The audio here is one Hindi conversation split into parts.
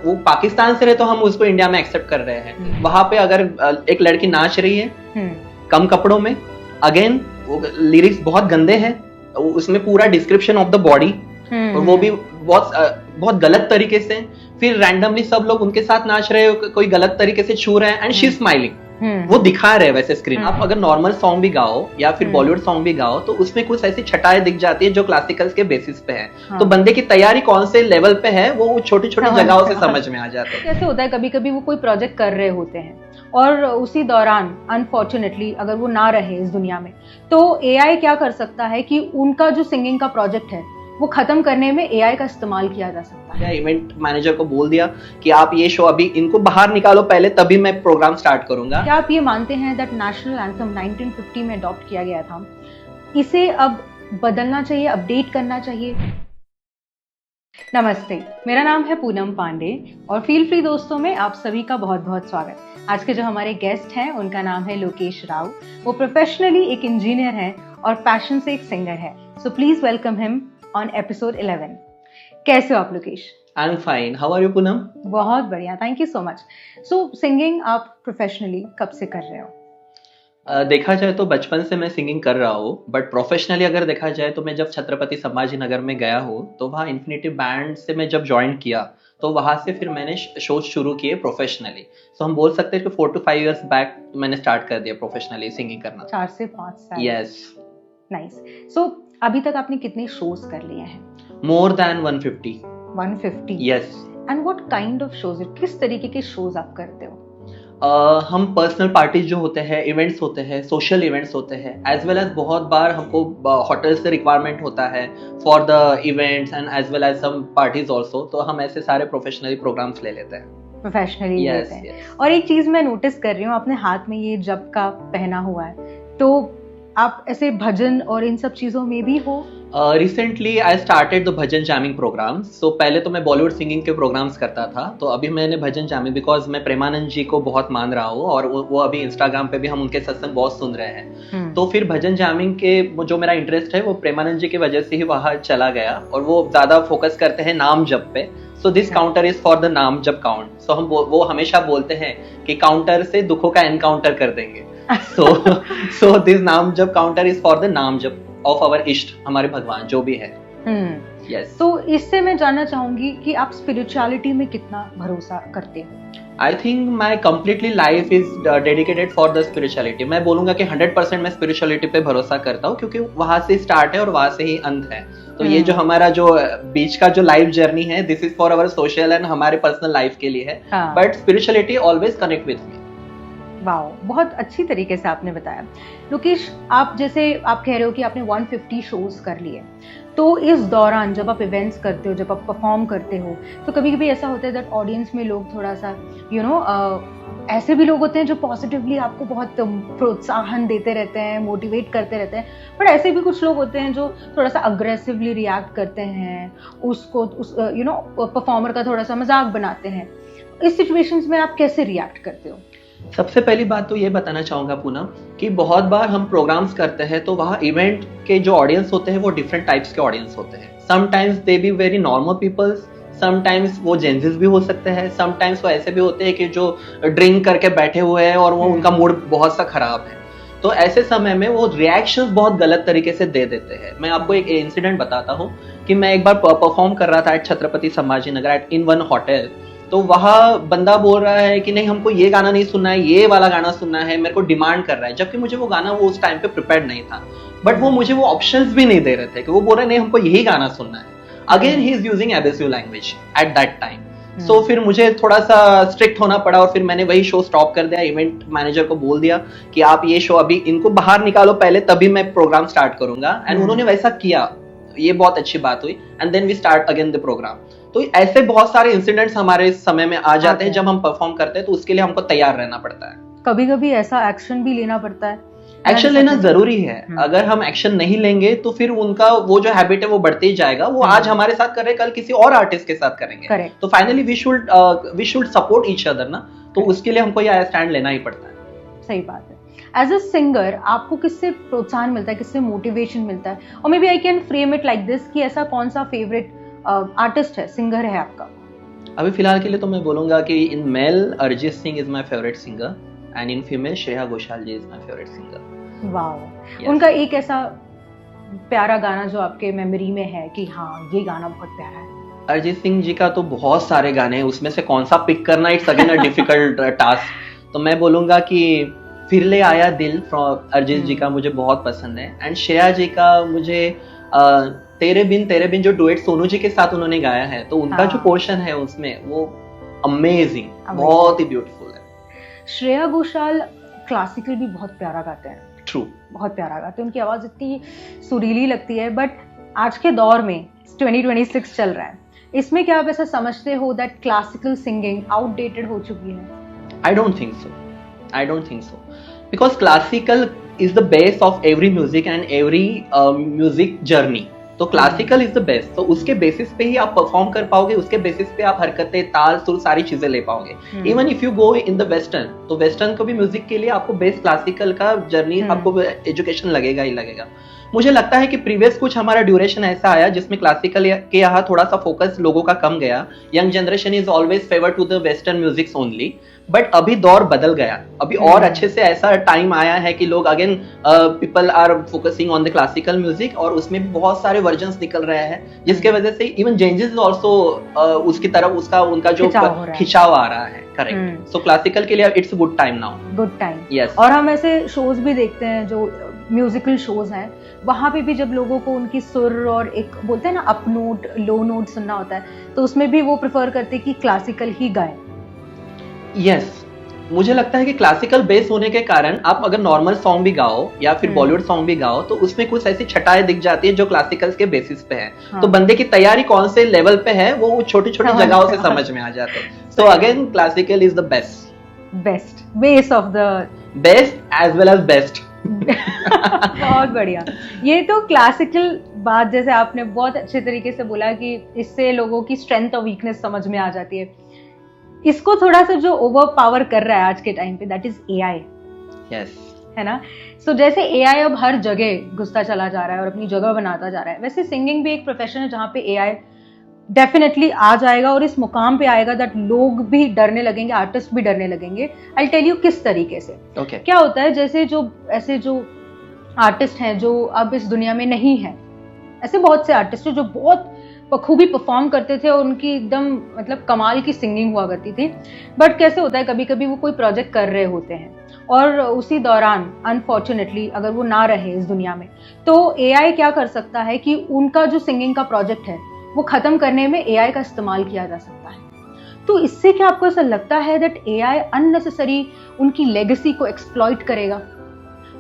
वो पाकिस्तान से रहे तो हम उसको इंडिया में एक्सेप्ट कर रहे हैं। वहां पे अगर एक लड़की नाच रही है कम कपड़ों में, अगेन लिरिक्स बहुत गंदे हैं, उसमें पूरा डिस्क्रिप्शन ऑफ द बॉडी, और वो भी बहुत गलत तरीके से, फिर रैंडमली सब लोग उनके साथ नाच रहे हो, कोई गलत तरीके से छू रहे हैं, एंड शी स्माइलिंग, वो दिखा रहे हैं वैसे स्क्रीन। आप अगर नॉर्मल सॉन्ग भी गाओ या फिर बॉलीवुड सॉन्ग भी गाओ तो उसमें कुछ ऐसी छटाएं दिख जाती है जो क्लासिकल्स के बेसिस पे है। हाँ। तो बंदे की तैयारी कौन से लेवल पे है वो छोटी छोटी जगहों से समझ में आ जाता है। कैसे होता है, कभी कभी वो कोई प्रोजेक्ट कर रहे होते हैं और उसी दौरान अनफॉर्चुनेटली अगर वो ना रहे इस दुनिया में, तो एआई क्या कर सकता है कि उनका जो सिंगिंग का प्रोजेक्ट है वो खत्म करने में एआई का इस्तेमाल किया जा सकता है। इवेंट मैनेजर को बोल दिया कि आप ये शो अभी इनको बाहर निकालो पहले, तभी मैं प्रोग्राम स्टार्ट करूंगा। क्या आप ये मानते हैं दैट नेशनल एंथम 1950 में अडॉप्ट किया गया था, इसे अब बदलना चाहिए, अपडेट करना चाहिए? नमस्ते, मेरा नाम है पूनम पांडे और फील फ्री दोस्तों में आप सभी का बहुत बहुत स्वागत। आज के जो हमारे गेस्ट हैं उनका नाम है लोकेश राव। वो प्रोफेशनली एक इंजीनियर हैं और पैशन से एक सिंगर है। So please welcome him on episode 11। कैसे हो आप Lokesh? I am fine, how are you Poonam? बहुत बढ़िया, thank you so much. So singing आप प्रोफेशनली कब से कर रहे हो? देखा जाए तो बचपन से मैं सिंगिंग कर रहा हूँ, बट प्रोफेशनली अगर देखा जाए तो मैं जब छत्रपति संभाजी नगर में गया हूँ तो वहाँ इन्फिनिटी बैंड से मैं जब ज्वाइन किया तो वहां से फिर मैंने शो शुरू किए प्रोफेशनली। सो हम बोल सकते हैं कि 4 to 5 years बैक मैंने स्टार्ट कर दिया प्रोफेशनली सिंगिंग करना। 4 से 5 साल। यस। नाइस। सो अभी तक आपने कितने शोज कर लिए हैं? More than 150। 150? Yes. And what kind of shows, किस तरीके के शोज आप करते हो? हम पर्सनल पार्टीज जो होते हैं, इवेंट्स होते हैं, सोशल इवेंट्स होते हैं, एज वेल एज बहुत बार हमको होटल से रिक्वायरमेंट होता है for the events and as well as some parties also, तो हम ऐसे सारे प्रोफेशनली प्रोग्राम्स ले लेते हैं। प्रोफेशनली लेते हैं। और एक चीज मैं नोटिस कर रही हूँ, आपने हाथ में ये जप का पहना हुआ है, तो आप ऐसे भजन और इन सब चीजों में भी हो? Recently I started the bhajan jamming programs. So पहले तो मैं बॉलीवुड सिंगिंग के प्रोग्राम्स करता था, तो अभी मैंने भजन जैमिंग, बिकॉज मैं प्रेमानंद जी को बहुत मान रहा हूँ और वो अभी इंस्टाग्राम पे भी हम उनके सत्संग बहुत सुन रहे हैं। तो फिर भजन जैमिंग के जो मेरा इंटरेस्ट है वो प्रेमानंद जी की वजह से ही वहां चला गया, और वो ज्यादा फोकस करते हैं नाम जप पे। So this counter is for the नाम जप काउंट। सो हम वो हमेशा बोलते हैं कि काउंटर से दुखों का एनकाउंटर कर देंगे। सो दिस नाम जप काउंटर इज फॉर द नाम जप ऑफ आवर इष्ट, हमारे भगवान जो भी है। Yes. तो इससे मैं जानना चाहूंगी कि आप स्पिरिचुअलिटी में कितना भरोसा करते हो? I think my completely life is dedicated for the spirituality. मैं बोलूंगा कि 100% मैं स्पिरिचुअलिटी पे भरोसा करता हूँ, क्योंकि वहां से स्टार्ट है और वहां से ही अंत है। तो ये जो हमारा जो बीच का जो लाइफ जर्नी है, this is for our social and हमारे पर्सनल लाइफ के लिए है, but spirituality always connect with me. Wow, बहुत अच्छी तरीके से आपने बताया। लोकेश, आप जैसे आप कह रहे हो कि आपने 150 शोज कर लिए, तो इस दौरान जब आप इवेंट्स करते हो, जब आप परफॉर्म करते हो, तो कभी कभी ऐसा होता है दैट ऑडियंस में लोग थोड़ा सा ऐसे भी लोग होते हैं जो पॉजिटिवली आपको बहुत प्रोत्साहन देते रहते हैं, मोटिवेट करते रहते हैं, बट ऐसे भी कुछ लोग होते हैं जो थोड़ा सा अग्रेसिवली रिएक्ट करते हैं, उसको परफॉर्मर का थोड़ा सा मजाक बनाते हैं। इस सिचुएशंस में आप कैसे रिएक्ट करते हो? सबसे पहली बात तो ये बताना चाहूंगा पूनम कि बहुत बार हम प्रोग्राम्स करते हैं तो वहाँ इवेंट के जो ऑडियंस होते हैं वो डिफरेंट टाइप्स के ऑडियंस होते हैं। Sometimes they be very normal peoples, sometimes वो जेंजिस भी हो सकते हैं, समटाइम्स वो ऐसे भी होते हैं कि जो ड्रिंक करके बैठे हुए हैं और वो उनका मूड बहुत सा खराब है। तो ऐसे समय में वो रिएक्शंस बहुत गलत तरीके से दे देते हैं। मैं आपको एक इंसिडेंट बताता हूँ कि मैं एक बार परफॉर्म कर रहा था at Chhatrapati Sambhaji Nagar in one hotel. तो वहाँ बंदा बोल रहा है कि नहीं, हमको ये गाना नहीं सुनना है, ये वाला गाना सुनना है, मेरे को डिमांड कर रहा है, जबकि मुझे वो गाना वो उस टाइम पे प्रिपेयर्ड नहीं था। बट वो मुझे वो ऑप्शंस भी नहीं दे रहे थे कि वो बोल रहे नहीं हमको यही गाना सुनना है। Again he is using abusive language at that time. So फिर मुझे थोड़ा सा स्ट्रिक्ट होना पड़ा और फिर मैंने वही शो स्टॉप कर दिया। इवेंट मैनेजर को बोल दिया कि आप ये शो अभी इनको बाहर निकालो पहले, तभी मैं प्रोग्राम स्टार्ट करूंगा। एंड उन्होंने वैसा किया, ये बहुत अच्छी बात हुई। And then we start again the programme. तो ऐसे बहुत सारे इंसिडेंट्स हमारे समय में आ जाते हैं जब हम परफॉर्म करते हैं, तो उसके लिए हमको तैयार रहना पड़ता है। कभी कभी ऐसा एक्शन भी लेना पड़ता है। एक्शन लेना जरूरी है। अगर हम एक्शन नहीं लेंगे तो फिर उनका वो जो हैबिट है वो बढ़ते ही जाएगा। वो आज हमारे साथ कर रहे, कल किसी और आर्टिस्ट के साथ करेंगे। तो finally we should support each other ना, तो उसके लिए हमको यह स्टैंड लेना ही पड़ता है। सही बात है। एज अ सिंगर आपको किससे प्रोत्साहन मिलता है, किससे मोटिवेशन मिलता है? और maybe I can frame it like this कि ऐसा कौन सा फेवरेट आर्टिस्ट है, सिंगर है आपका? अभी फिलहाल के लिए तो मैं बोलूंगा कि in male Arijit Singh is my favourite singer and in female Shreya Ghoshal ji is my favourite singer. वाह, उनका एक ऐसा प्यारा गाना जो आपके मेमोरी में है कि हाँ ये गाना बहुत प्यारा है? अरिजीत सिंह जी का तो बहुत सारे गाने हैं, उसमें से कौन सा पिक करना it's again a difficult task. तो मैं बोलूंगा कि फिर ले आया दिल फ्रॉम अरिजीत जी का मुझे बहुत पसंद है। एंड श्रेया जी का मुझे तेरे बिन जो डुएट सोनू जी के साथ उन्होंने गाया है, तो उनका जो पोर्शन है उसमें वो अमेजिंग, बहुत ही ब्यूटीफुल है। श्रेया घोषाल क्लासिकल भी बहुत प्यारा गाते हैं। ट्रू, बहुत प्यारा गाते हैं, उनकी आवाज इतनी सुरीली लगती है। बट आज के दौर में 2026 चल रहा है, इसमें क्या आप ऐसा समझते हो दैट क्लासिकल सिंगिंग आउटडेटेड हो चुकी है? I don't think so because classical is the base of every music and every music journey। तो क्लासिकल इज द बेस्ट, तो उसके बेसिस पे ही आप परफॉर्म कर पाओगे, उसके बेसिस पे आप हरकतें, ताल, सुर, सारी चीजें ले पाओगे। Even if you go in the western, तो वेस्टर्न को भी म्यूजिक के लिए आपको बेस क्लासिकल का जर्नी, आपको एजुकेशन लगेगा ही लगेगा। मुझे लगता है कि प्रीवियस कुछ हमारा ड्यूरेशन ऐसा आया जिसमें क्लासिकल के यहाँ थोड़ा सा फोकस लोगों का कम गया। Young generation is always favour to the western music only, but अभी दौर बदल गया, अभी और अच्छे से ऐसा टाइम आया है कि लोग again people are focusing on the classical music, और उसमें भी बहुत सारे वर्जन्स निकल रहे हैं, जिसके वजह से इवन जेंजेस ऑल्सो उसकी तरफ उनका जो खिंचाव आ रहा है। करेक्ट, सो क्लासिकल के लिए it's good time now, good time. Yes, और हम ऐसे शोज भी देखते हैं जो म्यूजिकल शोज हैं, वहां पे भी जब लोगों को उनकी सुर और एक बोलते हैं ना अप नोट लो नोट सुनना होता है, तो उसमें भी वो प्रेफर करते हैं कि क्लासिकल ही गाएं। यस, मुझे लगता है कि क्लासिकल बेस होने के कारण आप अगर नॉर्मल सॉन्ग भी गाओ या फिर बॉलीवुड सॉन्ग भी गाओ, तो उसमें कुछ ऐसी छटाएं दिख जाती है जो क्लासिकल के बेसिस पे है। हाँ। तो बंदे की तैयारी कौन से लेवल पे है वो छोटी छोटी जगहों से समझ में आ जाते हैं। So again classical is the best base of the best as well as best. बहुत बढ़िया। ये तो क्लासिकल बात जैसे आपने बहुत अच्छे तरीके से बोला कि इससे लोगों की स्ट्रेंथ और वीकनेस समझ में आ जाती है। इसको थोड़ा सा जो ओवर पावर कर रहा है आज के टाइम पे, दैट इज एआई। यस, है ना? सो जैसे एआई अब हर जगह घुसता चला जा रहा है और अपनी जगह बनाता जा रहा है, वैसे सिंगिंग भी एक प्रोफेशन है जहाँ पे एआई डेफिनेटली आ जाएगा और इस मुकाम पे आएगा दैट लोग भी डरने लगेंगे, आर्टिस्ट भी डरने लगेंगे। आई टेल यू किस तरीके से। क्या होता है, जैसे जो आर्टिस्ट हैं जो अब इस दुनिया में नहीं है, ऐसे बहुत से आर्टिस्ट हैं जो बहुत बखूबी परफॉर्म करते थे और उनकी एकदम मतलब कमाल की सिंगिंग हुआ करती थी। बट कैसे होता है, कभी कभी वो कोई प्रोजेक्ट कर रहे होते हैं और उसी दौरान अनफॉर्चुनेटली अगर वो ना रहे इस दुनिया में, तो एआई क्या कर सकता है कि उनका जो सिंगिंग का प्रोजेक्ट है वो खत्म करने में एआई का इस्तेमाल किया जा सकता है। तो इससे क्या आपको ऐसा लगता है दैट एआई अननेसेसरी उनकी लेगेसी को एक्सप्लॉइट करेगा?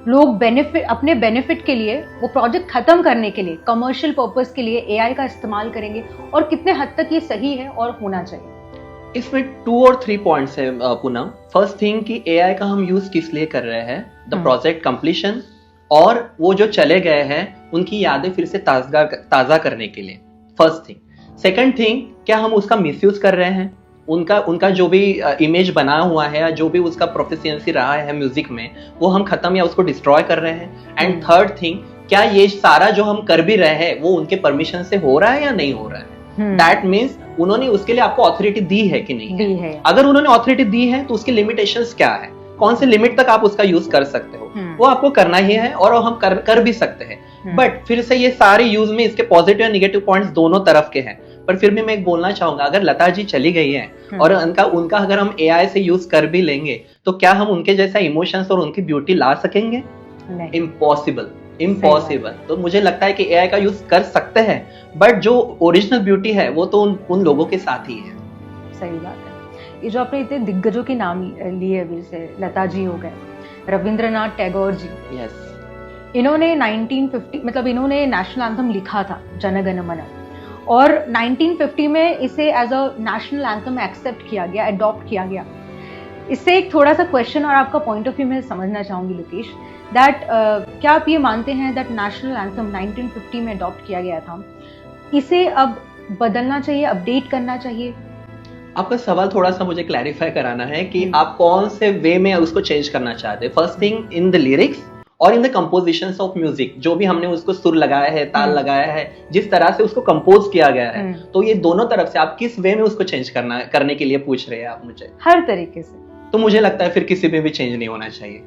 लोग अपने बेनिफिट के लिए, वो प्रोजेक्ट खत्म करने के लिए, कमर्शियल पर्पस के लिए एआई का इस्तेमाल करेंगे, और कितने हद तक ये सही है और होना चाहिए? इसमें 2 और 3 पॉइंट्स है पूनम। फर्स्ट थिंग कि एआई का हम यूज किस लिए कर रहे हैं, द प्रोजेक्ट कंप्लीशन, और वो जो चले गए हैं उनकी यादें फिर से ताजा करने के लिए, फर्स्ट थिंग। सेकंड थिंग, क्या हम उसका मिसयूज कर रहे हैं, उनका जो भी इमेज बना हुआ है या जो भी उसका प्रोफिशिएंसी रहा है म्यूजिक में, वो हम खत्म या उसको डिस्ट्रॉय कर रहे हैं। एंड थर्ड थिंग, क्या ये सारा जो हम कर भी रहे हैं वो उनके परमिशन से हो रहा है या नहीं हो रहा है। दैट मीन्स उन्होंने उसके लिए आपको अथॉरिटी दी है कि नहीं दी है। अगर उन्होंने अथॉरिटी दी है तो उसकी लिमिटेशंस क्या है, कौन से लिमिट तक आप उसका यूज कर सकते हो, वो आपको करना ही है और हम कर भी सकते हैं। बट फिर से ये सारे यूज में इसके पॉजिटिव और निगेटिव पॉइंट्स दोनों तरफ के हैं। पर फिर भी मैं एक बोलना चाहूंगा, अगर लता जी चली गई है और उनका अगर हम एआई से यूज कर भी लेंगे, तो क्या हम उनके जैसा इमोशंस और उनकी ब्यूटी ला सकेंगे? इम्पॉसिबल। तो मुझे लगता है कि एआई का यूज कर सकते हैं, बट जो ओरिजिनल ब्यूटी है वो तो उन लोगों के साथ ही है। सही बात है। ये जो आपने इतने दिग्गजों के नाम लिए अभी से, लता जी हो गए, रविंद्रनाथ टैगोर जी, यस, इन्होंने 1950 मतलब इन्होंने नेशनल एंथम लिखा था, जन गण मन, और 1950 में इसे as a national anthem accept किया गया, अडॉप्ट किया गया। इससे एक थोड़ा सा क्वेश्चन और आपका पॉइंट ऑफ व्यू मैं समझना चाहूंगी लोकेश, दैट क्या आप ये मानते हैं दैट नेशनल एंथम 1950 में अडॉप्ट किया गया था, इसे अब बदलना चाहिए, अपडेट करना चाहिए? आपका सवाल थोड़ा सा मुझे क्लैरिफाई कराना है कि आप कौन से वे में उसको चेंज करना चाहते हैं। First thing, in the lyrics, और in the compositions of music, जो भी हमने उसको सुर लगाया है, ताल लगाया है, जिस तरह से उसको कंपोज किया गया है, तो ये दोनों तरफ से आप किस वे में उसको चेंज करने के लिए पूछ रहे हैं आप मुझे? हर तरीके से। तो मुझे लगता है फिर किसी में भी चेंज नहीं होना चाहिए,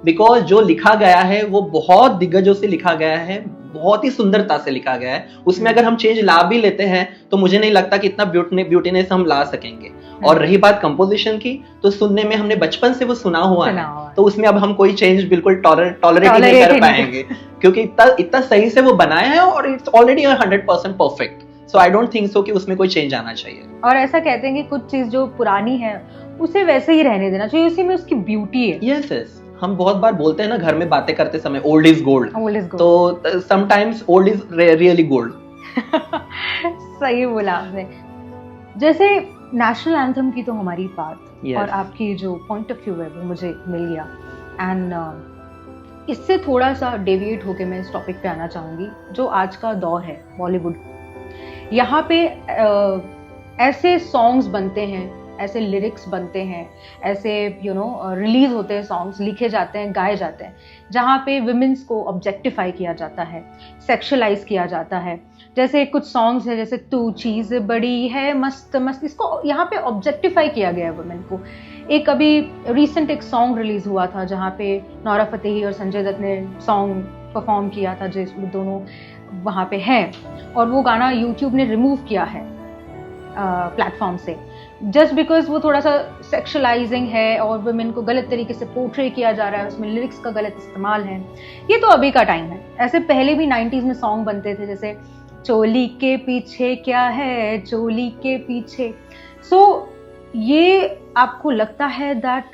बिकॉज जो लिखा गया है वो बहुत दिग्गजों से लिखा गया है, बहुत ही सुंदरता से लिखा गया है। उसमें अगर हम चेंज ला भी लेते हैं तो मुझे नहीं लगता कि इतना ब्यूटीनेस हम ला सकेंगे। और रही बात कंपोजिशन की, तो सुनने में हमने बचपन से वो सुना हुआ है, तो उसमें अब हम कोई चेंज बिल्कुल टॉलरेट नहीं कर पाएंगे, क्योंकि इतना सही से वो बनाया है और it's already 100% perfect. So I don't think so कि उसमें कोई चेंज आना चाहिए। और ऐसा कहते हैं कि कुछ चीज जो पुरानी है उसे वैसे ही रहने देना चाहिए, उसी में उसकी ब्यूटी है। यस, हम बहुत बार बोलते हैं ना घर में बातें करते समय, ओल्ड इज गोल्ड, तो sometimes old is really gold. सही बोला आपने। जैसे नेशनल एंथम की तो हमारी बात, और आपकी जो पॉइंट ऑफ व्यू है वो मुझे मिल गया। एंड इससे थोड़ा सा डेविएट होके मैं इस टॉपिक पे आना चाहूंगी, जो आज का दौर है बॉलीवुड। यहाँ पे ऐसे सॉन्ग्स बनते हैं, ऐसे लिरिक्स बनते हैं, ऐसे रिलीज होते हैं सॉन्ग्स, लिखे जाते हैं, गाए जाते हैं, जहाँ पे विमेंस को ऑब्जेक्टिफाई किया जाता है, सेक्शुअलाइज किया जाता है। जैसे कुछ सॉन्ग्स है, जैसे तू चीज बड़ी है मस्त मस्त, इसको यहाँ पे ऑब्जेक्टिफाई किया गया है वुमेन को। एक अभी रिसेंट एक सॉन्ग रिलीज हुआ था जहाँ पे नोरा फतेही और संजय दत्त ने सॉन्ग परफॉर्म किया था, जिसमें दोनों वहाँ पे हैं, और वो गाना यूट्यूब ने रिमूव किया है प्लेटफॉर्म से, जस्ट बिकॉज वो थोड़ा सा सेक्शुअलाइजिंग है और वुमेन को गलत तरीके से पोर्ट्रे किया जा रहा है, उसमें लिरिक्स का गलत इस्तेमाल है। ये तो अभी का टाइम है, ऐसे पहले भी 90s में सॉन्ग बनते थे, जैसे चोली के पीछे क्या है, चोली के पीछे। सो ये आपको लगता है दैट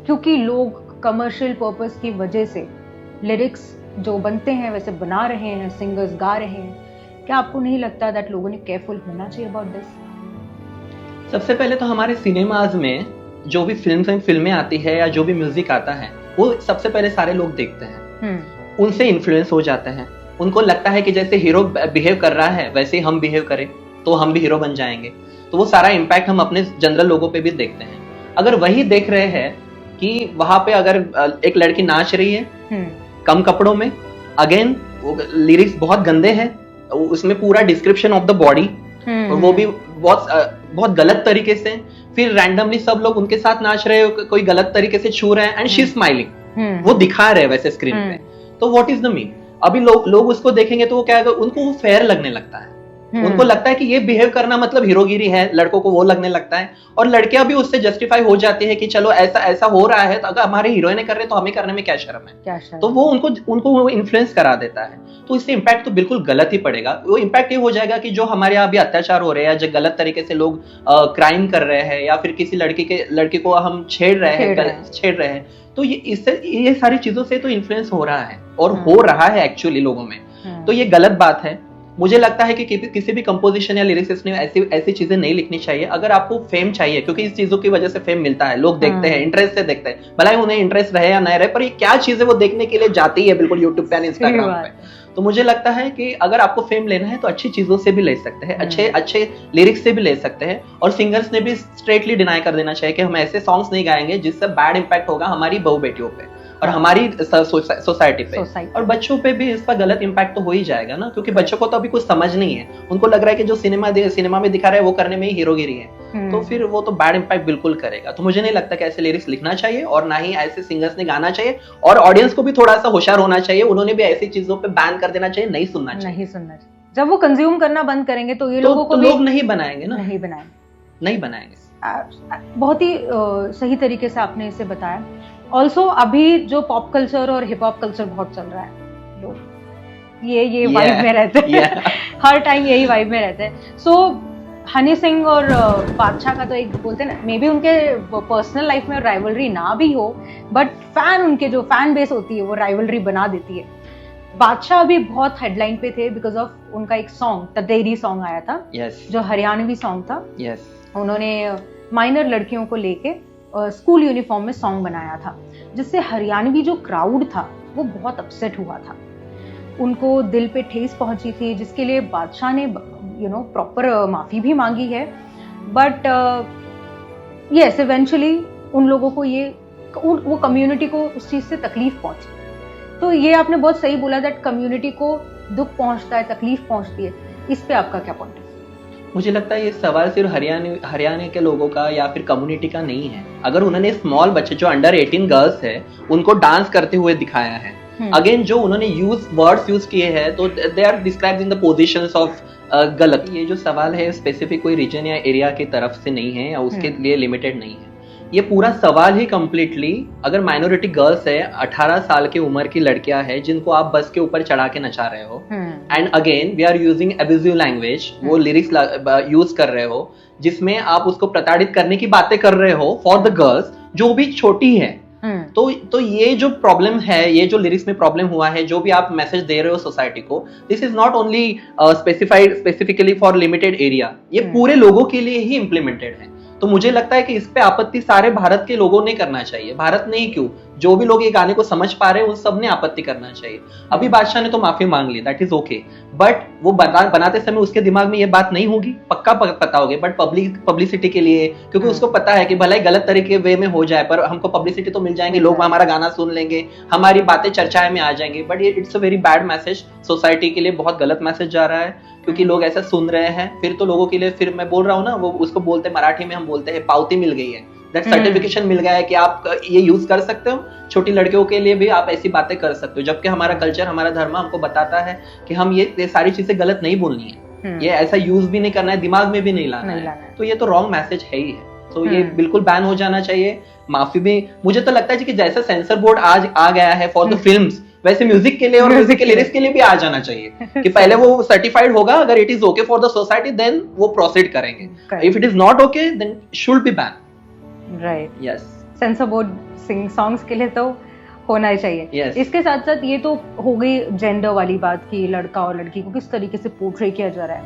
क्योंकि लोग कमर्शियल पर्पस की वजह से लिरिक्स जो बनते हैं वैसे बना रहे हैं, सिंगर्स गा रहे हैं, क्या आपको नहीं लगता दैट लोगों ने केयरफुल होना चाहिए अबाउट दिस? सबसे पहले तो हमारे सिनेमाज में जो भी फिल्में आती है या जो भी म्यूजिक आता है, वो सबसे पहले सारे लोग देखते हैं, उनसे इन्फ्लुएंस हो जाते हैं। उनको लगता है कि जैसे हीरो बिहेव कर रहा है वैसे ही हम बिहेव करें तो हम भी हीरो बन जाएंगे। तो वो सारा इम्पैक्ट हम अपने जनरल लोगों पे भी देखते हैं। अगर वही देख रहे हैं कि वहां पे अगर एक लड़की नाच रही है कम कपड़ों में, अगेन लिरिक्स बहुत गंदे हैं, उसमें पूरा डिस्क्रिप्शन ऑफ द बॉडी, और वो भी बहुत गलत तरीके से, फिर रैंडमली सब लोग उनके साथ नाच रहे हो, कोई गलत तरीके से छू रहे हैं, एंड शी स्माइलिंग, वो दिखा रहे हैं वैसे स्क्रीन पे, तो व्हाट इज द मीन? अभी लोग उसको देखेंगे तो वो क्या, उनको वो फेयर लगने लगता है। उनको लगता है कि ये बिहेव करना मतलब हीरोगिरी है, लड़कों को वो लगने लगता है, और लड़कियां भी उससे जस्टिफाई हो जाती है कि चलो ऐसा हो रहा है, तो अगर हमारे हीरोइनें कर रहे तो हमें करने में क्या शर्म है, तो वो उनको वो इन्फ्लुएंस करा देता है। तो इससे इम्पैक्ट तो बिल्कुल गलत ही पड़ेगा। वो इम्पैक्ट ये हो जाएगा कि जो हमारे यहाँ अभी अत्याचार हो रहे हैं, जो गलत तरीके से लोग क्राइम कर रहे हैं, या फिर किसी लड़की को हम छेड़ रहे हैं, तो ये सारी चीजों से तो इन्फ्लुएंस हो रहा है, और हो रहा है एक्चुअली लोगों में। तो ये गलत बात है। मुझे लगता है कि किसी भी कंपोजिशन या लिरिक्स ने ऐसी चीजें नहीं लिखनी चाहिए। अगर आपको फेम चाहिए, क्योंकि इस चीजों की वजह से फेम मिलता है, लोग देखते हैं, इंटरेस्ट से देखते हैं, भला ही उन्हें इंटरेस्ट रहे या नहीं रहे, पर ये क्या चीजें वो देखने के लिए जाती है बिल्कुल यूट्यूब पे, इंस्टाग्राम पे। तो मुझे लगता है कि अगर आपको फेम लेना है तो अच्छी चीजों से भी ले सकते हैं, अच्छे लिरिक्स से भी ले सकते हैं, और सिंगर्स ने भी स्ट्रेटली डिनाई कर देना चाहिए कि हम ऐसे सॉन्ग्स नहीं गाएंगे जिससे बैड इंपैक्ट होगा हमारी बहू बेटियों पे और हमारी सोसाइटी पे, और बच्चों पे भी इसका गलत इंपैक्ट तो हो ही जाएगा ना, क्योंकि बच्चों को तो अभी कुछ समझ नहीं है। उनको लग रहा है कि जो सिनेमा में दिखा रहा है वो करने में ही हीरोगिरी है, तो फिर वो तो बैड इंपैक्ट बिल्कुल करेगा। तो मुझे नहीं लगता कि ऐसे लिरिक्स लिखना चाहिए, और ना ही ऐसे सिंगर्स ने गाना चाहिए, और ऑडियंस को भी थोड़ा सा होशियार होना चाहिए, उन्होंने भी ऐसी चीजों पे बैन कर देना चाहिए, नहीं सुनना चाहिए। जब वो कंज्यूम करना बंद करेंगे तो ये लोगों को लोग नहीं बनाएंगे ना, नहीं बनाएंगे। बहुत ही सही तरीके से आपने इसे बताया। ऑल्सो अभी जो पॉप कल्चर और हिप हॉप कल्चर बहुत चल रहा है, लोग ये वाइब में रहते हैं, हर टाइम यही वाइब में रहते हैं। सो हनी सिंह और बादशाह का तो एक बोलते हैं ना, मे बी उनके पर्सनल लाइफ में राइवलरी ना भी हो, बट उनके जो फैन बेस होती है वो राइवलरी बना देती है। बादशाह भी बहुत हेडलाइन पे थे बिकॉज ऑफ उनका एक सॉन्ग तदेरी सॉन्ग आया था, जो हरियाणवी सॉन्ग था। उन्होंने माइनर लड़कियों को लेके स्कूल यूनिफॉर्म में सॉन्ग बनाया था, जिससे हरियाणवी जो क्राउड था वो बहुत अपसेट हुआ था, उनको दिल पे ठेस पहुंची थी, जिसके लिए बादशाह ने प्रॉपर माफी भी मांगी है। बट यस, इवेंचुअली उन लोगों को ये वो कम्युनिटी को उस चीज से तकलीफ पहुंची। तो ये आपने बहुत सही बोला दैट कम्युनिटी को दुख पहुंचता है, तकलीफ पहुंचती है। इस पे आपका क्या पॉइंट है? मुझे लगता है ये सवाल सिर्फ हरियाणा के लोगों का या फिर कम्युनिटी का नहीं है। अगर उन्होंने स्मॉल बच्चे जो अंडर 18 गर्ल्स है उनको डांस करते हुए दिखाया है, अगेन जो उन्होंने वर्ड्स यूज किए हैं तो they are described in the positions of गलत। ये जो सवाल है स्पेसिफिक कोई रीजन या एरिया की तरफ से नहीं है या उसके लिए लिमिटेड नहीं है। ये पूरा सवाल ही कंप्लीटली, अगर माइनॉरिटी गर्ल्स है, 18 साल की उम्र की लड़कियां हैं जिनको आप बस के ऊपर चढ़ा के नचा रहे हो, and again we are using abusive language, वो लिरिक्स यूज कर रहे हो जिसमें आप उसको प्रताड़ित करने की बातें कर रहे हो फॉर द गर्ल्स जो भी छोटी है। तो ये जो प्रॉब्लम है, ये जो लिरिक्स में प्रॉब्लम हुआ है, जो भी आप मैसेज दे रहे हो सोसाइटी को, this is not only specifically for limited area, ये पूरे लोगों के लिए ही इम्प्लीमेंटेड है। तो मुझे लगता है कि इस पे आपत्ति सारे भारत के लोगों ने करना चाहिए। भारत ने ही क्यों, जो भी लोग ये गाने को समझ पा रहे हैं उन सब ने आपत्ति करना चाहिए। अभी बादशाह ने तो माफी मांग ली, दैट इज ओके, बट वो बनाते समय उसके दिमाग में ये बात नहीं होगी, पक्का पता होगी, बट पब्लिसिटी के लिए, क्योंकि उसको पता है कि भले ही गलत तरीके वे में हो जाए पर हमको पब्लिसिटी तो मिल जाएंगे, लोग हमारा गाना सुन लेंगे, हमारी बातें चर्चाएं में आ जाएंगी। बट ये it's a very bad message, society के लिए बहुत गलत मैसेज जा रहा है, क्योंकि लोग ऐसा सुन रहे हैं। फिर तो लोगों के लिए, फिर मैं बोल रहा हूँ ना, वो उसको बोलते मराठी में हम बोलते हैं पावती मिल गई है, दैट सर्टिफिकेशन मिल गया है कि आप ये यूज कर सकते हो, छोटी लड़कियों के लिए भी आप ऐसी बातें कर सकते हो। जबकि हमारा कल्चर, हमारा धर्म हमको बताता है कि हम ये सारी चीजें गलत नहीं बोलनी है, ये ऐसा यूज भी नहीं करना है, दिमाग में भी नहीं लाना है। तो ये तो रॉन्ग मैसेज है ही है, तो ये बिल्कुल बैन हो जाना चाहिए। माफी भी, मुझे तो लगता है कि जैसा सेंसर बोर्ड आज आ गया है फॉर द फिल्म्स, वैसे म्यूजिक के लिए और म्यूजिक के लिरिक्स के लिए भी आ जाना चाहिए कि पहले वो सर्टिफाइड होगा, अगर it is okay for the society then वो प्रोसीड करेंगे, if it is not okay then should be ban. Right, yes, censor board songs के लिए तो होना ही चाहिए। yes. इसके साथ साथ ये तो हो गई जेंडर वाली बात की लड़का और लड़की को किस तरीके से पोर्ट्रे किया जा रहा है।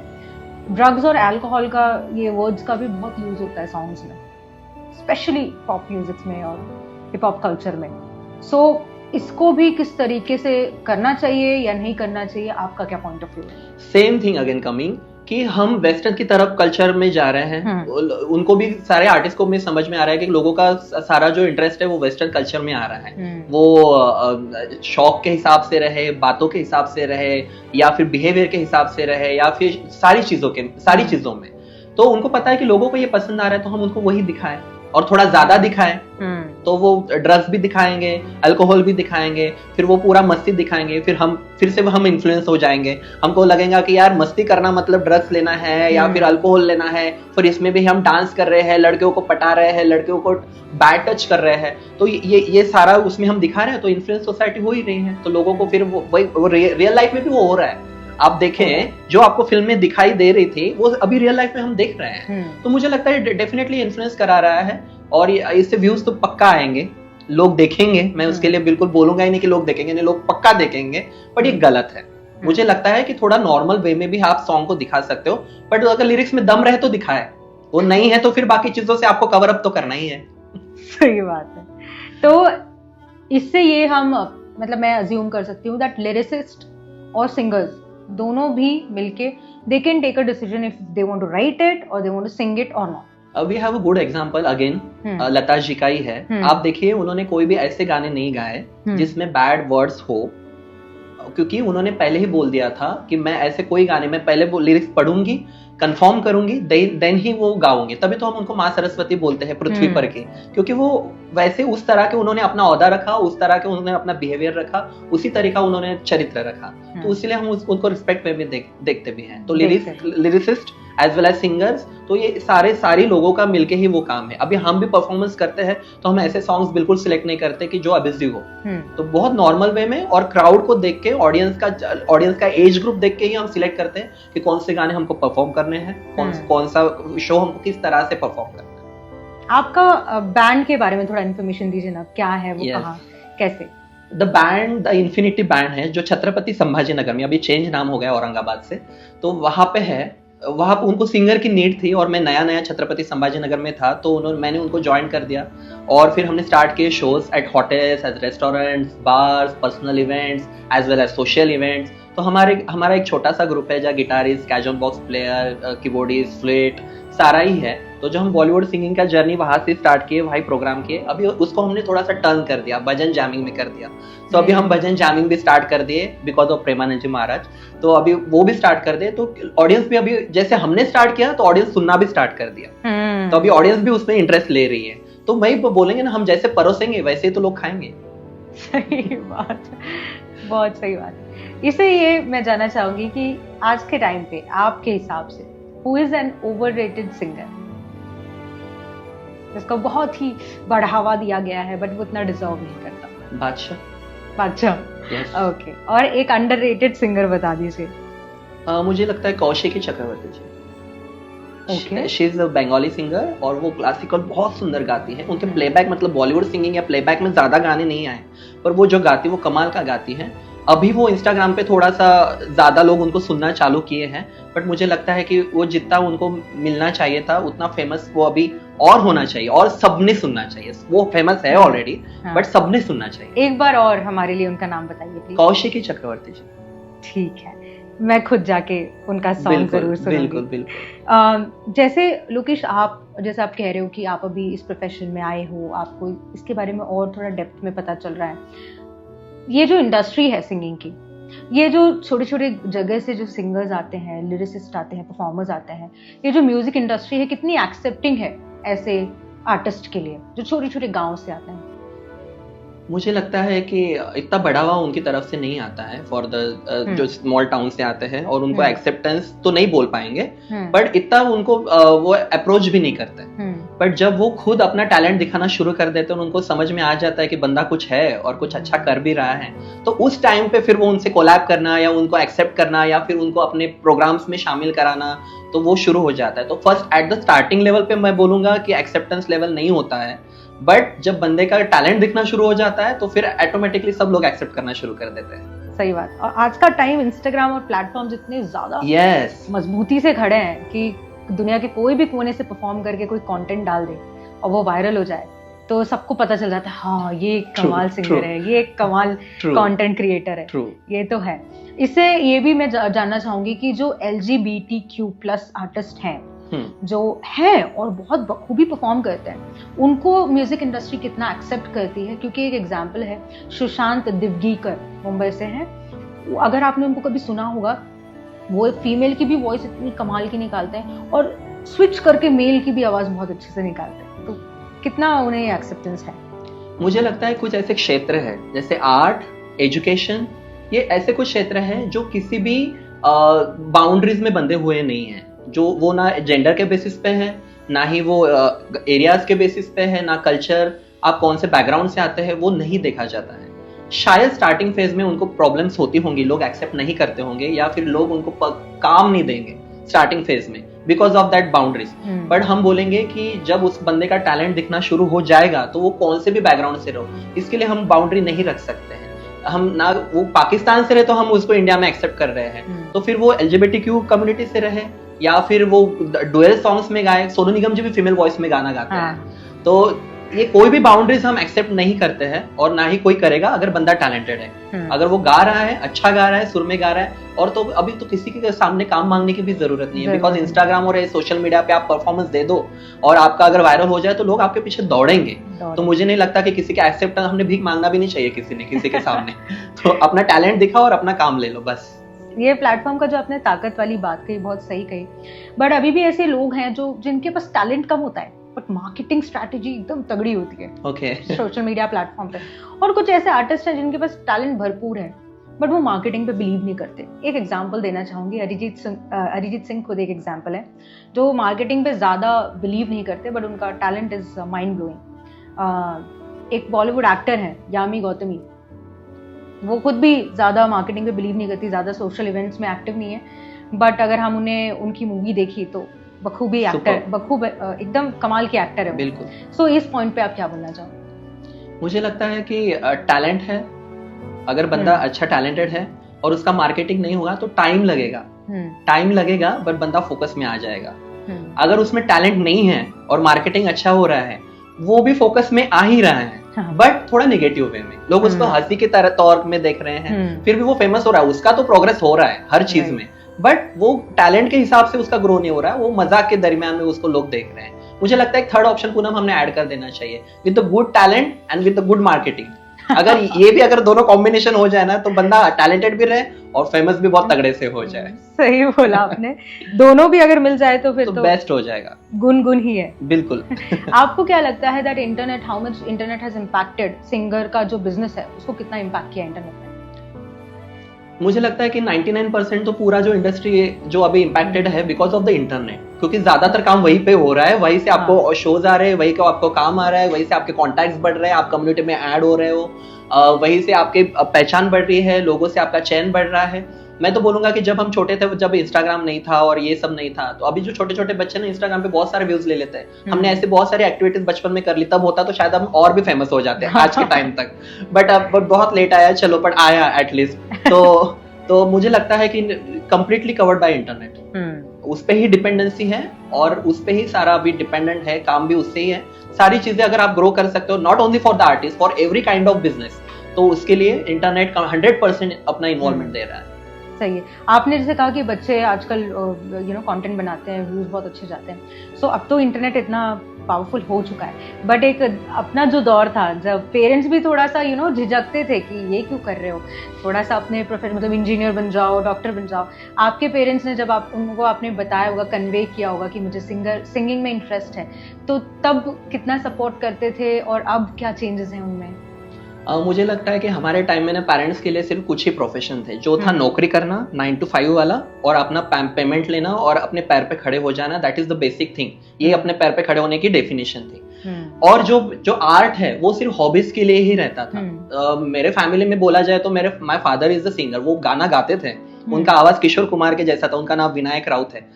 ड्रग्स और अल्कोहल का, ये वर्ड्स का भी बहुत यूज होता है सॉन्ग्स में, स्पेशली पॉप म्यूजिक में और हिप हॉप कल्चर में। सो इसको भी किस तरीके से करना चाहिए या नहीं करना चाहिए, आपका क्या पॉइंट ऑफ व्यू है? सेम थिंग अगेन कमिंग कि हम वेस्टर्न की तरफ कल्चर में जा रहे हैं, उनको भी, सारे आर्टिस्ट को भी समझ में आ रहा है कि लोगों का सारा जो इंटरेस्ट है वो वेस्टर्न कल्चर में आ रहा है। वो शौक के हिसाब से रहे, बातों के हिसाब से रहे, या फिर बिहेवियर के हिसाब से रहे, या फिर सारी चीजों में। तो उनको पता है कि लोगों को ये पसंद आ रहा है, तो हम उनको वही दिखाएं और थोड़ा ज्यादा दिखाएं। तो वो ड्रग्स भी दिखाएंगे, अल्कोहल भी दिखाएंगे, फिर वो पूरा मस्ती दिखाएंगे, फिर से हम इन्फ्लुएंस हो जाएंगे। हमको लगेगा कि यार मस्ती करना मतलब ड्रग्स लेना है या फिर अल्कोहल लेना है, फिर इसमें भी हम डांस कर रहे हैं, लड़कियों को पटा रहे हैं, लड़कियों को बैड टच कर रहे हैं, तो ये सारा उसमें हम दिखा रहे हैं, तो इन्फ्लुएंस सोसाइटी हो ही रही है। तो लोगों को फिर वो रियल लाइफ में भी वो हो रहा है। आप देखें, जो आपको फिल्म में दिखाई दे रही थी वो अभी रियल लाइफ में हम देख रहे हैं। तो मुझे लगता है डेफिनेटली इन्फ्लुएंस करा रहा है, और इससे व्यूज तो पक्का आएंगे, लोग देखेंगे। मैं उसके लिए बिल्कुल बोलूंगा ही नहीं कि लोग देखेंगे नहीं, लोग पक्का देखेंगे, बट ये गलत है। मुझे लगता है कि थोड़ा नॉर्मल वे में भी आप सॉन्ग को दिखा सकते हो, बट अगर लिरिक्स में दम रहे तो दिखाए, वो नहीं है तो फिर बाकी चीजों से आपको कवर अप तो करना ही है। सही बात है। तो इससे ये हम, मतलब मैं अज्यूम कर सकती हूँ दैट लिरिसिस्ट और सिंगर्स दोनों भी मिलके they can take a decision if they want to write it or they want to sing it or not. We have a good example again, Lata ji का ही है। आप देखिए, उन्होंने कोई भी ऐसे गाने नहीं गाए जिसमें बैड वर्ड्स हो, क्योंकि उन्होंने पहले ही बोल दिया था कि मैं ऐसे कोई गाने में पहले वो लिरिक्स पढ़ूंगी, कंफर्म करूंगी, देन ही वो गाऊंगी। तभी तो हम उनको माँ सरस्वती बोलते हैं पृथ्वी पर के, क्योंकि वो वैसे उस तरह के उन्होंने अपना औहदा रखा, उस तरह के उन्होंने अपना बिहेवियर रखा, उसी तरीका उन्होंने चरित्र रखा, तो इसलिए हम उनको रिस्पेक्ट में भी देखते भी हैं। तो lyricist as well as singers, तो ये सारे लोगों का मिलके ही वो काम है। अभी हम भी परफॉर्मेंस करते हैं तो हम ऐसे सॉन्ग्स बिल्कुल सिलेक्ट नहीं करते कि जो अबिजिव हो, तो बहुत नॉर्मल वे में और क्राउड को देख के, ऑडियंस का एज ग्रुप देख के ही हम सिलेक्ट करते हैं कि कौन से गाने हमको परफॉर्म करने हैं, कौन सा शो हमको किस तरह से परफॉर्म करना है। आपका बैंड के बारे में थोड़ा इन्फॉर्मेशन दीजिए ना, क्या है वो, कहाँ, कैसे? The band the infinity band है, जो छत्रपति संभाजी नगर में, अभी चेंज नाम हो गया औरंगाबाद से, तो वहां पे है। वहां पर उनको सिंगर की नीड थी और मैं नया छत्रपति संभाजी नगर में था, तो मैंने उनको ज्वाइन कर दिया और फिर हमने स्टार्ट किए shows at hotels, at restaurants, bars, personal events as well as social events. तो हमारा एक छोटा सा ग्रुप है जहाँ guitarist, cajon box player, keyboardist, flute सारा ही है। तो जो हम बॉलीवुड सिंगिंग का जर्नी वहां से स्टार्ट किए, भाई प्रोग्राम किए, अभी उसको हमने थोड़ा सा टर्न कर दिया, भजन जैमिंग में कर दिया। तो अभी हम भजन जैमिंग भी स्टार्ट कर दिए बिकॉज ऑफ प्रेमानंद जी महाराज। तो अभी वो भी स्टार्ट कर दिए, तो ऑडियंस भी अभी जैसे हमने स्टार्ट किया तो ऑडियंस सुनना भी स्टार्ट कर दिया। तो अभी ऑडियंस भी उसमें इंटरेस्ट ले रही है। तो वही बोलेंगे ना, हम जैसे परोसेंगे वैसे ही तो लोग खाएंगे। सही बात, बहुत सही बात। इसे ये मैं जानना चाहूंगी कि आज के टाइम पे आपके हिसाब से who is an overrated singer, जिसको बहुत ही बढ़ावा दिया गया है बट वो इतना डिजर्व नहीं करता? बादशाह। yes. ओके, और एक अंडररेटेड सिंगर बता दीजिए। मुझे लगता है कौशिकी चक्रवर्ती जी। Okay. She is a Bengali singer और वो क्लासिकल बहुत सुंदर गाती है। उनके प्लेबैक मतलब बॉलीवुड सिंगिंग या प्लेबैक में ज्यादा गाने नहीं आए, पर वो जो गाती है वो कमाल का गाती है। अभी वो इंस्टाग्राम पे थोड़ा सा ज्यादा लोग उनको सुनना चालू किए हैं, बट मुझे लगता है कि वो जितना उनको मिलना चाहिए था उतना फेमस वो अभी और होना चाहिए, और सबने सुनना चाहिए। वो फेमस है ऑलरेडी, बट सबने सुनना चाहिए। एक बार और हमारे लिए उनका नाम बताइए प्लीज। कौशिकी चक्रवर्ती जी। ठीक है, मैं खुद जाके उनका सॉन्ग जरूर सुनूंगी। बिल्कुल। जैसे लोकेश, जैसे आप कह रहे हो कि आप अभी इस प्रोफेशन में आए हो, आपको इसके बारे में और थोड़ा डेप्थ में पता चल रहा है। ये जो इंडस्ट्री है सिंगिंग की, ये जो छोटे छोटे जगह से जो सिंगर्स आते हैं, लिरिसिस्ट आते हैं, परफॉर्मर्स आते हैं, ये जो म्यूजिक इंडस्ट्री है कितनी एक्सेप्टिंग है ऐसे आर्टिस्ट के लिए जो छोटे छोटे गाँव से आते हैं? मुझे लगता है कि इतना बढ़ावा उनकी तरफ से नहीं आता है फॉर द जो स्मॉल टाउन से आते हैं, और उनको एक्सेप्टेंस तो नहीं बोल पाएंगे, बट इतना उनको वो अप्रोच भी नहीं करते। बट जब वो खुद अपना टैलेंट दिखाना शुरू कर देते हैं, उनको समझ में आ जाता है कि बंदा कुछ है और कुछ अच्छा कर भी रहा है, तो उस टाइम पे फिर वो उनसे कोलैब करना या उनको एक्सेप्ट करना या फिर उनको अपने प्रोग्राम्स में शामिल कराना, तो वो शुरू हो जाता है। तो first at the starting level पे मैं बोलूंगा कि एक्सेप्टेंस लेवल नहीं होता है, बट जब बंदे का टैलेंट दिखना शुरू हो जाता है तो फिर ऑटोमेटिकली सब लोग एक्सेप्ट करना शुरू कर देते हैं। सही बात। और आज का टाइम इंस्टाग्राम और प्लेटफॉर्म जितने ज्यादा मजबूती से खड़े हैं कि दुनिया के कोई भी कोने से परफॉर्म करके कोई कंटेंट डाल दे और वो वायरल हो जाए, तो सबको पता चल जाता है हाँ ये कमाल सिंगर है, ये कमाल कंटेंट क्रिएटर है। ये तो है। इससे ये भी मैं जानना चाहूंगी कि जो LGBTQ+ आर्टिस्ट हैं, जो है और बहुत बखूबी परफॉर्म करते हैं, उनको म्यूजिक इंडस्ट्री कितना एक्सेप्ट करती है? क्योंकि एक एग्जांपल है, सुशांत दिवगीकर मुंबई से हैं। अगर आपने उनको कभी सुना होगा, वो फीमेल की भी वॉइस इतनी कमाल की निकालते हैं और स्विच करके मेल की भी आवाज बहुत अच्छे से निकालते हैं। तो कितना उन्हें एक्सेप्टेंस है? मुझे लगता है कुछ ऐसे क्षेत्र है जैसे आर्ट, एजुकेशन, ये ऐसे कुछ क्षेत्र हैं जो किसी भी बाउंड्रीज में बंधे हुए नहीं हैं, जो वो ना जेंडर के बेसिस पे है, ना ही वो एरियाज के बेसिस पे है, ना कल्चर, आप कौन से बैकग्राउंड से आते हैं वो नहीं देखा जाता है। शायद स्टार्टिंग फेज में उनको प्रॉब्लम्स होती होंगी, लोग एक्सेप्ट नहीं करते होंगे या फिर लोग उनको काम नहीं देंगे स्टार्टिंग फेज में because of that boundaries. But हम बोलेंगे कि जब उस बंदे का टैलेंट दिखना शुरू हो जाएगा तो वो कौन से भी बैकग्राउंड से रहो, इसके लिए हम बाउंड्री नहीं रख सकते हैं। हम ना वो पाकिस्तान से रहे तो हम उसको इंडिया में एक्सेप्ट कर रहे हैं, तो फिर वो LGBTQ कम्युनिटी से रहे या फिर वो डुअल सॉन्ग्स में गाए। सोनू निगम जी भी फीमेल वॉइस में गाना गाते हैं। तो ये कोई भी बाउंड्रीज हम एक्सेप्ट नहीं करते हैं और ना ही कोई करेगा अगर बंदा टैलेंटेड है। अगर वो गा रहा है, अच्छा गा रहा है, सुर में गा रहा है, और तो अभी तो किसी के सामने काम मांगने की भी जरूरत नहीं है, बिकॉज इंस्टाग्राम और सोशल मीडिया पे आप परफॉर्मेंस दे दो और आपका अगर वायरल हो जाए तो लोग आपके पीछे दौड़ेंगे। तो मुझे नहीं लगता कि किसी का एक्सेप्टेंस, हमने भीख मांगना भी नहीं चाहिए किसी के सामने। तो अपना टैलेंट दिखाओ और अपना काम ले लो बस। ये प्लेटफॉर्म का जो आपने ताकत वाली बात कही, बहुत सही कही। बट अभी भी ऐसे लोग हैं जो जिनके पास टैलेंट कम होता है बट मार्केटिंग स्ट्रैटेजी एकदम तगड़ी होती है सोशल मीडिया प्लेटफॉर्म पे, और कुछ ऐसे आर्टिस्ट हैं जिनके पास टैलेंट भरपूर है बट वो मार्केटिंग पे बिलीव नहीं करते। एक एग्जांपल देना चाहूंगी, अरिजीत सिंह खुद एक एग्जांपल है जो मार्केटिंग पे ज्यादा बिलीव नहीं करते बट उनका टैलेंट इज माइंड ब्लोइंग। एक बॉलीवुड एक्टर है यामी गौतमी, वो खुद भी ज्यादा मार्केटिंग पे बिलीव नहीं करती, ज्यादा सोशल इवेंट्स में एक्टिव नहीं है, बट अगर हम उनकी मूवी देखी तो बखूबी एक्टर, एकदम कमाल की एक्टर है बिल्कुल। सो इस पॉइंट पे आप क्या बोलना चाहोगे? मुझे लगता है कि टैलेंट है, अगर बंदा अच्छा टैलेंटेड है और उसका मार्केटिंग नहीं होगा तो टाइम लगेगा बट बंदा फोकस में आ जाएगा। अगर उसमें टैलेंट नहीं है और मार्केटिंग अच्छा हो रहा है, वो भी फोकस में आ ही रहा है बट थोड़ा नेगेटिव वे में, लोग उसको हंसी के तौर में देख रहे हैं, फिर भी वो फेमस हो रहा है, उसका तो प्रोग्रेस हो रहा है हर चीज में, बट वो टैलेंट के हिसाब से उसका ग्रो नहीं हो रहा है, वो मजाक के दरमियान में उसको लोग देख रहे हैं। मुझे लगता है एक थर्ड ऑप्शन पूनम हमने ऐड कर देना चाहिए, with the good talent and with the good marketing. अगर ये भी अगर दोनों कॉम्बिनेशन हो जाए ना तो बंदा टैलेंटेड भी रहे और फेमस भी बहुत तगड़े से हो जाए। सही बोला आपने, दोनों भी अगर मिल जाए तो फिर तो बेस्ट हो जाएगा, गुन ही है। बिल्कुल। आपको क्या लगता है that internet, how much internet has impacted singer का जो बिजनेस है, उसको कितना इम्पैक्ट किया इंटरनेट ने? मुझे लगता है कि 99% तो पूरा जो इंडस्ट्री जो अभी इम्पैक्टेड है बिकॉज ऑफ द इंटरनेट, क्योंकि ज्यादातर काम वहीं पे हो रहा है, वहीं से आपको शोज आ रहे हैं, वहीं का आपको काम आ रहा है, वहीं से आपके कॉन्टैक्ट्स बढ़ रहे हैं, आप कम्युनिटी में ऐड हो रहे हो, वहीं से आपके पहचान बढ़ रही है, लोगों से आपका चयन बढ़ रहा है। मैं तो बोलूंगा कि जब हम छोटे थे, जब इंस्टाग्राम नहीं था और ये सब नहीं था, तो अभी जो छोटे छोटे बच्चे ना इंस्टाग्राम पे बहुत सारे व्यूज ले लेते हैं। हमने ऐसे बहुत सारी एक्टिविटीज बचपन में कर ली, तब होता तो शायद हम और भी फेमस हो जाते हैं आज के टाइम तक, बट अब बहुत लेट आया, चलो बट आया एटलीस्ट। तो मुझे लगता है कि कंप्लीटली कवर्ड बाय इंटरनेट, उस पे ही डिपेंडेंसी है और उस पे ही सारा अभी डिपेंडेंट है, काम भी उससे ही है। सारी चीजें अगर आप ग्रो कर सकते हो, not only for the artist, for every kind of business, तो उसके लिए इंटरनेट 100% अपना इन्वॉल्वमेंट दे रहा है। सही है। आपने जैसे कहा कि बच्चे आजकल कंटेंट बनाते हैं, व्यूज बहुत अच्छे जाते हैं, सो अब तो इंटरनेट इतना पावरफुल हो चुका है, बट एक अपना जो दौर था जब पेरेंट्स भी थोड़ा सा झिझकते थे कि ये क्यों कर रहे हो, थोड़ा सा अपने प्रोफेशन मतलब इंजीनियर बन जाओ, डॉक्टर बन जाओ। आपके पेरेंट्स ने जब उनको आपने बताया होगा, कन्वे किया होगा कि मुझे सिंगिंग में इंटरेस्ट है, तो तब कितना सपोर्ट करते थे और अब क्या चेंजेस हैं उनमें? मुझे लगता है कि हमारे टाइम में ना पेरेंट्स के लिए सिर्फ कुछ ही प्रोफेशन थे, जो था नौकरी करना 9 to 5 वाला, और अपना पेमेंट लेना और अपने पैर पे खड़े हो जाना, that is the basic thing. ये अपने पैर पे खड़े होने की डेफिनेशन थी। और जो आर्ट है वो सिर्फ हॉबीज के लिए ही रहता था। मेरे फैमिली में बोला जाए तो my father is the singer, वो गाना गाते थे, उनका आवाज किशोर कुमार के जैसा था, उनका नाम विनायक राउत है।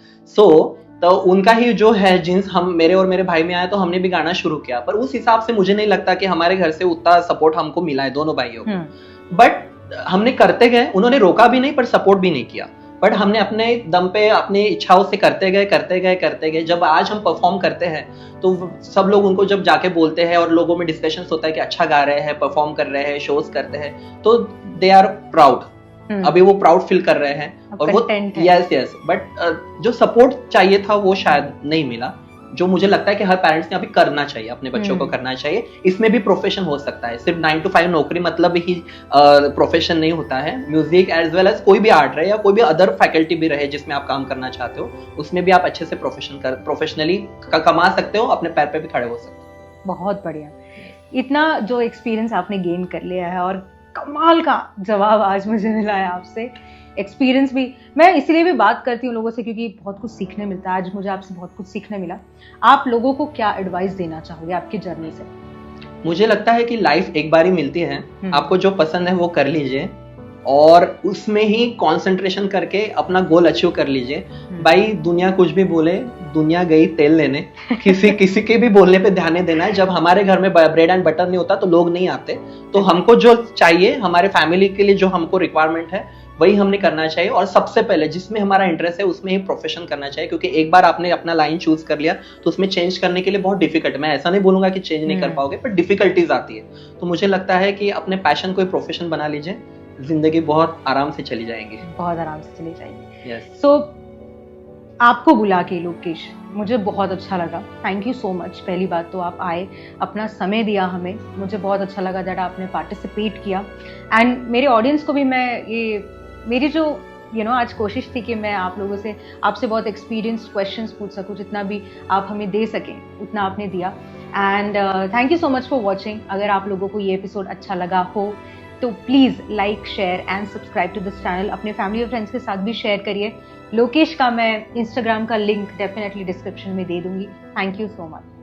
तो उनका ही जो है जिन्स हम मेरे और मेरे भाई में आया, तो हमने भी गाना शुरू किया, पर उस हिसाब से मुझे नहीं लगता कि हमारे घर से उतना सपोर्ट हमको मिला है दोनों भाइयों को। बट हमने करते गए, उन्होंने रोका भी नहीं पर सपोर्ट भी नहीं किया, बट हमने अपने दम पे अपनी इच्छाओं से करते गए। जब आज हम परफॉर्म करते हैं तो सब लोग उनको जब जाके बोलते हैं और लोगों में डिस्कशन होता है कि अच्छा गा रहे हैं, परफॉर्म कर रहे हैं, शोज करते हैं, तो दे आर प्राउड। अभी वो प्राउड फील कर रहे हैं और वो यस बट जो सपोर्ट चाहिए था वो शायद नहीं मिला, जो मुझे लगता है कि हर पेरेंट्स ने अभी करना चाहिए, अपने बच्चों को करना चाहिए। इसमें भी प्रोफेशन हो सकता है, सिर्फ 9 to 5 नौकरी मतलब ही प्रोफेशन नहीं होता है। म्यूजिक एज वेल एज कोई भी आर्ट रहे या कोई भी अदर फैकल्टी भी रहे जिसमें आप काम करना चाहते हो, उसमें भी आप अच्छे से प्रोफेशनली कमा सकते हो, अपने पैर पे भी खड़े हो सकते हो। बहुत बढ़िया। इतना जो एक्सपीरियंस आपने गेन कर लिया है और कमाल का जवाब आज मुझे मिला है आपसे, एक्सपीरियंस भी, मैं इसलिए भी बात करती हूँ लोगों से क्योंकि बहुत कुछ सीखने मिलता है। आज मुझे आपसे बहुत कुछ सीखने मिला। आप लोगों को क्या एडवाइस देना चाहोगे आपकी जर्नी से? मुझे लगता है कि लाइफ एक बार ही मिलती है, आपको जो पसंद है वो कर लीजिए और उसमें ही कंसंट्रेशन करके अपना गोल अचीव कर लीजिए। भाई दुनिया कुछ भी बोले, दुनिया गई तेल लेने, किसी के भी बोलने पे ध्यान नहीं देना है। जब हमारे घर में ब्रेड एंड बटर नहीं होता तो लोग नहीं आते, तो हमको जो चाहिए हमारे फैमिली के लिए जो हमको रिक्वायरमेंट है वही हमने करना चाहिए, और सबसे पहले जिसमें हमारा इंटरेस्ट है उसमें ही प्रोफेशन करना चाहिए, क्योंकि एक बार आपने अपना लाइन चूज कर लिया तो उसमें चेंज करने के लिए बहुत डिफिकल्ट है। मैं ऐसा नहीं बोलूंगा कि चेंज नहीं कर पाओगे, पर डिफिकल्टीज आती है। तो मुझे लगता है कि अपने पैशन को प्रोफेशन बना लीजिए, जिंदगी बहुत आराम से चली जाएंगी, बहुत आराम से चली जाएंगी। yes. So, आपको बुला के लोकेश मुझे बहुत अच्छा लगा, थैंक यू सो मच। पहली बात तो आप आए, अपना समय दिया हमें, मुझे बहुत अच्छा लगा दैट आपने पार्टिसिपेट किया। एंड मेरे ऑडियंस को भी मैं ये मेरी जो आज कोशिश थी कि मैं आप लोगों से आपसे बहुत एक्सपीरियंस क्वेश्चंस पूछ सकूं, जितना भी आप हमें दे सकें उतना आपने दिया। And thank you so much for watching. अगर आप लोगों को ये एपिसोड अच्छा लगा हो तो please like, share and subscribe to this channel. अपने फैमिली और फ्रेंड्स के साथ भी शेयर करिए। लोकेश का मैं इंस्टाग्राम का लिंक डेफिनेटली डिस्क्रिप्शन में दे दूंगी। Thank you so much.